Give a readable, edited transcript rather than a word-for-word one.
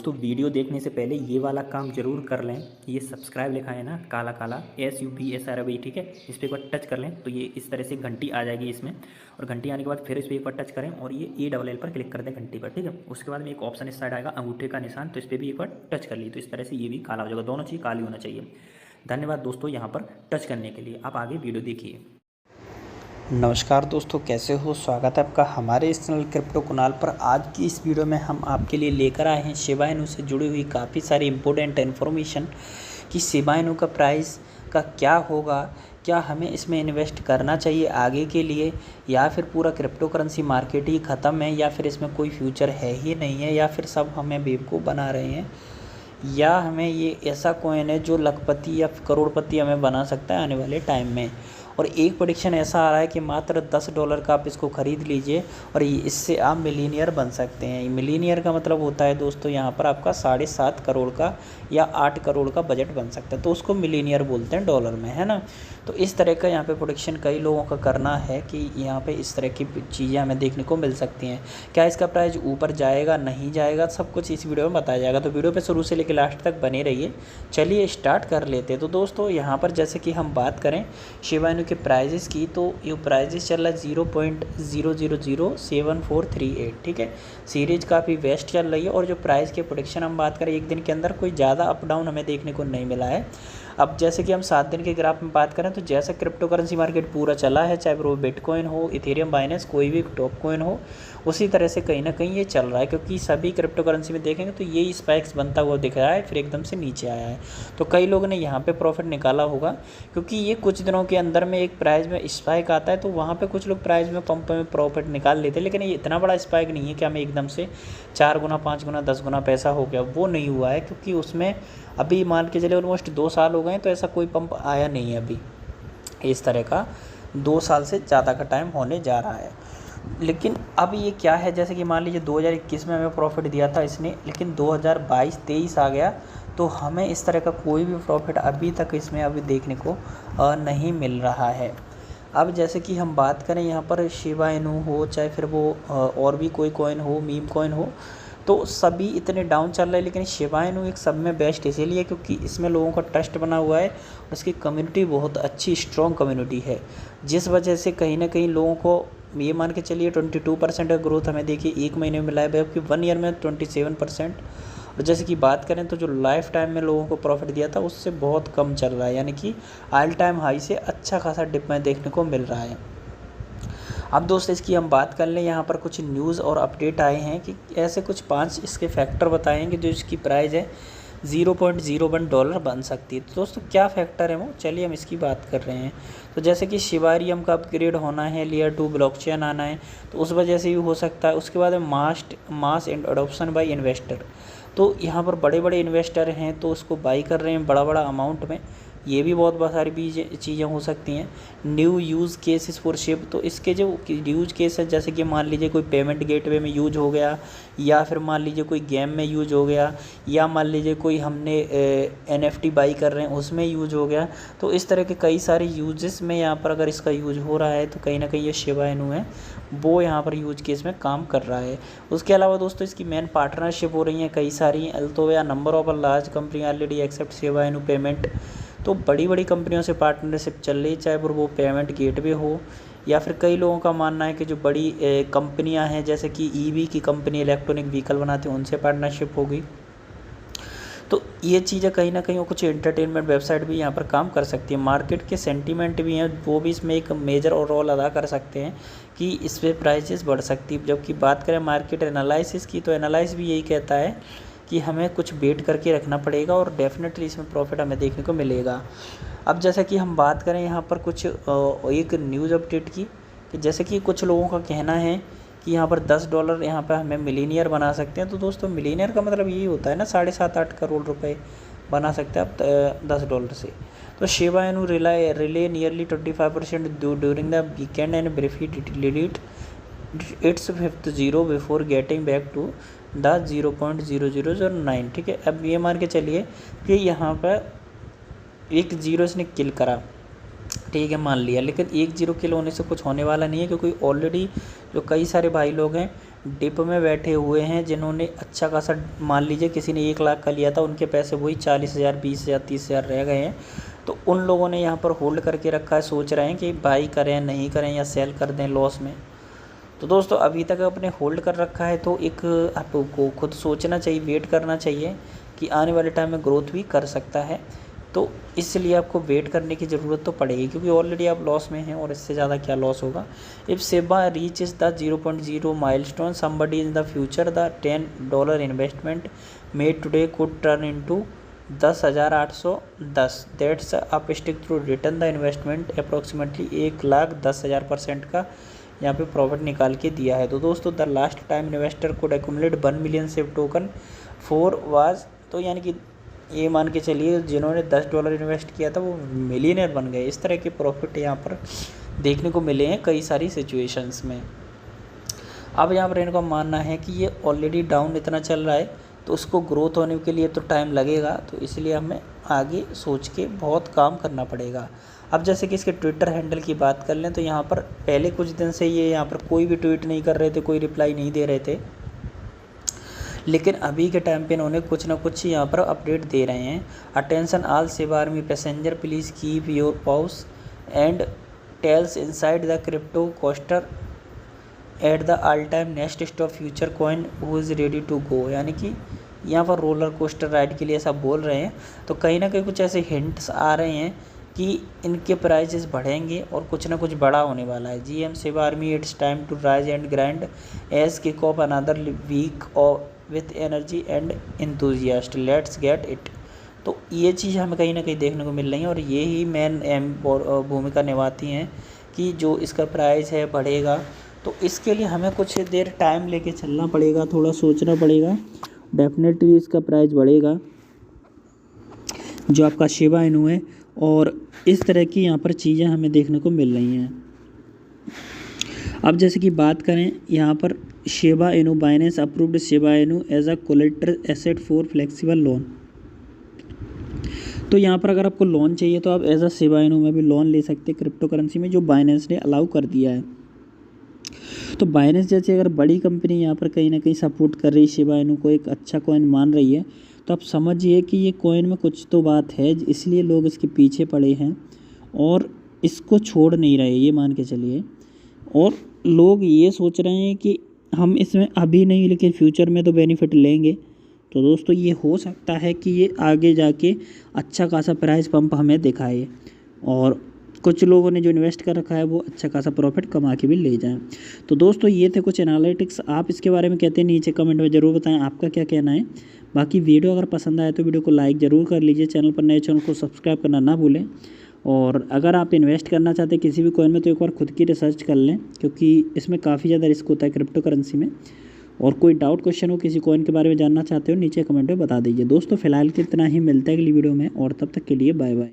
दोस्तों वीडियो देखने से पहले ये वाला काम जरूर कर लें। ये सब्सक्राइब लिखा है ना काला काला SUBSRB, ठीक है, इस पर एक बार टच कर लें तो ये इस तरह से घंटी आ जाएगी इसमें। और घंटी आने के बाद फिर इस पर एक बार टच करें और ये ELL पर क्लिक कर दें घंटी पर, ठीक है। उसके बाद में एक ऑप्शन इस साइड आएगा अंगूठे का निशान, तो इस पर भी एक बार टच कर ली तो इस तरह से ये भी काला हो जाएगा। दोनों चीज़ काली होना चाहिए। धन्यवाद दोस्तों यहाँ पर टच करने के लिए। आप आगे वीडियो देखिए। नमस्कार दोस्तों, कैसे हो? स्वागत है आपका हमारे इस चैनल क्रिप्टो कुणाल पर। आज की इस वीडियो में हम आपके लिए लेकर आए हैं शिबा इनू से जुड़ी हुई काफ़ी सारी इम्पोर्टेंट इन्फॉर्मेशन कि शिबा इनू का प्राइस का क्या होगा, क्या हमें इसमें इन्वेस्ट करना चाहिए आगे के लिए, या फिर पूरा क्रिप्टो करेंसी मार्केट ही ख़त्म है, या फिर इसमें कोई फ्यूचर है ही नहीं है, या फिर सब हमें बेवकूफ़ बना रहे हैं, या हमें ये ऐसा कॉइन है जो लखपति या करोड़पति हमें बना सकता है आने वाले टाइम में। और एक प्रेडिक्शन ऐसा आ रहा है कि मात्र $10 का आप इसको ख़रीद लीजिए और इससे आप मिलीनियर बन सकते हैं। मिलीनियर का मतलब होता है दोस्तों यहाँ पर आपका 7.5 करोड़ का या 8 करोड़ का बजट बन सकता है, तो उसको मिलीनियर बोलते हैं डॉलर में, है ना। तो इस तरह का यहाँ पे प्रेडिक्शन कई लोगों का करना है कि यहाँ पे इस तरह की चीज़ें हमें देखने को मिल सकती हैं। क्या इसका प्राइस ऊपर जाएगा, नहीं जाएगा, सब कुछ इस वीडियो में बताया जाएगा। तो वीडियो पे शुरू से लेकर लास्ट तक बने रहिए। चलिए स्टार्ट कर लेते हैं। तो दोस्तों यहाँ पर जैसे कि हम बात करें शिबा इनू के प्राइजेस की, तो ये प्राइजेस चल रहा है 0.0007438, ठीक है। सीरीज काफ़ी बेस्ट चल रही है। और जो प्राइस के प्रेडिक्शन हम बात करें एक दिन के अंदर कोई ज़्यादा अप डाउन हमें देखने को नहीं मिला है। अब जैसे कि हम 7 दिन के ग्राफ में बात करें तो जैसा क्रिप्टो करेंसी मार्केट पूरा चला है, चाहे वो बिटकॉइन हो, इथेरियम, बाइनेंस, कोई भी टॉप कॉइन हो, उसी तरह से कहीं ना कहीं ये चल रहा है। क्योंकि सभी क्रिप्टो करेंसी में देखेंगे तो यही स्पाइक्स बनता हुआ दिख रहा है, फिर एकदम से नीचे आया है। तो कई लोगों ने यहाँ पे प्रॉफिट निकाला होगा, क्योंकि ये कुछ दिनों के अंदर में एक प्राइस में स्पाइक आता है तो वहाँ पे कुछ लोग प्राइस में पंप में प्रॉफिट निकाल लेते हैं। लेकिन ये इतना बड़ा स्पाइक नहीं है कि हमें एकदम से 4 गुना, 5 गुना, 10 गुना पैसा हो गया, वो नहीं हुआ है। क्योंकि उसमें अभी मान के चले ऑलमोस्ट 2 साल हो गए, तो ऐसा कोई पंप आया नहीं है अभी इस तरह का। 2 साल से ज़्यादा का टाइम होने जा रहा है। लेकिन अब ये क्या है, जैसे कि मान लीजिए 2021 में हमें प्रॉफिट दिया था इसने, लेकिन 2022-23 आ गया तो हमें इस तरह का कोई भी प्रॉफिट अभी तक इसमें अभी देखने को नहीं मिल रहा है। अब जैसे कि हम बात करें यहाँ पर शिबा इनू हो, चाहे फिर वो और भी कोई कॉइन हो, मीम कॉइन हो, तो सभी इतने डाउन चल रहे हैं। लेकिन शिबा इनू एक सब में बेस्ट इसीलिए क्योंकि इसमें लोगों का ट्रस्ट बना हुआ है, उसकी कम्युनिटी बहुत अच्छी स्ट्रॉन्ग कम्युनिटी है, जिस वजह से कहीं ना कहीं लोगों को ये मान के चलिए 22% का ग्रोथ हमें देखिए एक महीने में मिला है, जबकि 1 ईयर में 27%। और जैसे कि बात करें तो जो लाइफ टाइम में लोगों को प्रॉफिट दिया था उससे बहुत कम चल रहा है, यानी कि ऑल टाइम हाई से अच्छा खासा डिप में देखने को मिल रहा है। अब दोस्तों इसकी हम बात कर लें, यहाँ पर कुछ न्यूज़ और अपडेट आए हैं कि ऐसे कुछ 5 इसके फैक्टर बताएंगे जो इसकी प्राइस है $0.01 बन सकती है। तो दोस्तों क्या फैक्टर है वो, चलिए हम इसकी बात कर रहे हैं। तो जैसे कि शिबारियम का अपग्रेड होना है, लेयर 2 ब्लॉकचेन आना है, तो उस वजह से भी हो सकता है। उसके बाद mass and adoption bye investor, तो यहाँ पर बड़े बड़े इन्वेस्टर हैं तो उसको बाई कर रहे हैं बड़ा बड़ा अमाउंट में, ये भी बहुत सारी चीज़ें हो सकती हैं। New use cases for ship, तो इसके जो यूज केस है जैसे कि मान लीजिए कोई पेमेंट गेटवे में यूज हो गया, या फिर मान लीजिए कोई गेम में यूज हो गया, या मान लीजिए कोई हमने NFT बाई कर रहे हैं उसमें यूज हो गया। तो इस तरह के कई सारे यूजेस में यहाँ पर अगर इसका यूज हो रहा है तो कहीं ना कहीं ये शिबा इनू है वो यहाँ पर यूज केस में काम कर रहा है। उसके अलावा दोस्तों इसकी मेन पार्टनरशिप हो रही हैं कई सारी, अल्तोया number of large company already accept Shiba Inu payment. तो बड़ी बड़ी कंपनियों से पार्टनरशिप चल रही है, चाहे वो पेमेंट गेटवे हो, या फिर कई लोगों का मानना है कि जो बड़ी कंपनियां हैं जैसे कि EV की कंपनी इलेक्ट्रॉनिक व्हीकल बनाती हैं उनसे पार्टनरशिप होगी। तो ये चीज़ें कहीं ना कहीं वो कुछ एंटरटेनमेंट वेबसाइट भी यहाँ पर काम कर सकती है। मार्केट के सेंटीमेंट भी हैं वो भी इसमें एक मेजर और रोल अदा कर सकते हैं कि इस पर प्राइसेस बढ़ सकती है। जबकि बात करें मार्केट एनालिसिस की, तो एनालिसिस भी यही कहता है कि हमें कुछ वेट करके रखना पड़ेगा और डेफिनेटली इसमें प्रॉफिट हमें देखने को मिलेगा। अब जैसा कि हम बात करें यहाँ पर कुछ एक न्यूज़ अपडेट की, कि जैसे कि कुछ लोगों का कहना है कि यहाँ पर $10 यहाँ पर हमें मिलीनियर बना सकते हैं। तो दोस्तों मिलीनियर का मतलब यही होता है ना, 7.5-8 करोड़ रुपए बना सकते हैं आप $10 से। तो Shiba Inu rallied nearly 25% during the weekend and briefly delete its 5th zero before getting back to the 0.0009, ठीक है। अब ये मान के चलिए कि यहाँ पर एक जीरो इसने किल करा, ठीक है मान लिया, लेकिन 1-0 किलो होने से कुछ होने वाला नहीं है, क्योंकि ऑलरेडी जो कई सारे भाई लोग हैं डिप में बैठे हुए हैं, जिन्होंने अच्छा खासा, मान लीजिए किसी ने 1 लाख का लिया था, उनके पैसे वही 40,000 20,000 30,000 रह गए हैं। तो उन लोगों ने यहाँ पर होल्ड करके रखा है, सोच रहे हैं कि बाई करें नहीं करें या सेल कर दें लॉस में। तो दोस्तों अभी तक आपने होल्ड कर रखा है तो एक आपको खुद सोचना चाहिए, वेट करना चाहिए कि आने वाले टाइम में ग्रोथ भी कर सकता है। तो इसलिए आपको वेट करने की ज़रूरत तो पड़ेगी, क्योंकि ऑलरेडी आप लॉस में हैं और इससे ज़्यादा क्या लॉस होगा। इफ़ सेबा reaches the 0.0 milestone, somebody in the future the $10 investment made today could turn into 10,810, that's up stick through return the investment approximately 1,10,000% का यहाँ पे प्रॉफिट निकाल के दिया है। तो दोस्तों the last time investor code accumulate 1 million save token 4 was, तो यानी कि ये मान के चलिए जिन्होंने $10 इन्वेस्ट किया था वो मिलियनर बन गए। इस तरह के प्रॉफिट यहाँ पर देखने को मिले हैं कई सारी सिचुएशंस में। अब यहाँ पर इनका मानना है कि ये ऑलरेडी डाउन इतना चल रहा है तो उसको ग्रोथ होने के लिए तो टाइम लगेगा, तो इसलिए हमें आगे सोच के बहुत काम करना पड़ेगा। अब जैसे कि इसके ट्विटर हैंडल की बात कर लें तो यहाँ पर पहले कुछ दिन से ये यहाँ पर कोई भी ट्वीट नहीं कर रहे थे, कोई रिप्लाई नहीं दे रहे थे, लेकिन अभी के टाइम पे इन्होंने कुछ ना कुछ यहाँ पर अपडेट दे रहे हैं। Attention all Shib army passenger, please keep your paws and tails inside the crypto coaster at the all time next stop future coin who is ready to go, यानी कि यहाँ पर रोलर कोस्टर राइड के लिए ऐसा बोल रहे हैं। तो कहीं ना कहीं कुछ ऐसे हिंट्स आ रहे हैं कि इनके प्राइजेस बढ़ेंगे और कुछ ना कुछ बड़ा होने वाला है। GM Shib army, it's time to rise and grind as kick off another week with energy and enthusiast, let's get it. तो ये चीज़ हमें कहीं ना कहीं देखने को मिल रही है और ये ही मेन भूमिका निभाती हैं कि जो इसका प्राइस है बढ़ेगा। तो इसके लिए हमें कुछ देर टाइम लेके चलना पड़ेगा, थोड़ा सोचना पड़ेगा। डेफिनेटली इसका प्राइस बढ़ेगा जो आपका शिबा इनू है, और इस तरह की यहाँ पर चीज़ें हमें देखने को मिल रही हैं। अब जैसे कि बात करें यहाँ पर Shiba Inu, Binance approved Shiba Inu as a collateral asset for flexible loan. तो यहाँ पर अगर आपको लोन चाहिए तो आप एज अ शिबा इनू में भी लोन ले सकते हैं क्रिप्टो करेंसी में, जो बाइनेंस ने अलाउ कर दिया है। तो बाइनेंस जैसे अगर बड़ी कंपनी यहाँ पर कहीं ना कहीं सपोर्ट कर रही है शिबा इनू को, एक अच्छा कॉइन मान रही है, तो आप समझिए कि ये कॉइन में कुछ तो बात है, इसलिए लोग इसके पीछे पड़े हैं और इसको छोड़ नहीं रहे, ये मान के चलिए। और लोग ये सोच रहे हैं कि हम इसमें अभी नहीं लेकिन फ्यूचर में तो बेनिफिट लेंगे। तो दोस्तों ये हो सकता है कि ये आगे जाके अच्छा खासा प्राइस पंप हमें दिखाए और कुछ लोगों ने जो इन्वेस्ट कर रखा है वो अच्छा खासा प्रॉफिट कमा के भी ले जाएं। तो दोस्तों ये थे कुछ एनालिटिक्स। आप इसके बारे में कहते हैं नीचे कमेंट में ज़रूर बताएं आपका क्या कहना है। बाकी वीडियो अगर पसंद आए तो वीडियो को लाइक ज़रूर कर लीजिए, चैनल पर नए चैनल को सब्सक्राइब करना ना भूलें। और अगर आप इन्वेस्ट करना चाहते हैं किसी भी कॉइन में तो एक बार खुद की रिसर्च कर लें, क्योंकि इसमें काफ़ी ज़्यादा रिस्क होता है क्रिप्टो करेंसी में। और कोई डाउट क्वेश्चन हो, किसी कॉइन के बारे में जानना चाहते हो, नीचे कमेंट में बता दीजिए। दोस्तों फिलहाल के इतना ही, मिलता है अगली वीडियो में, और तब तक के लिए बाय बाय।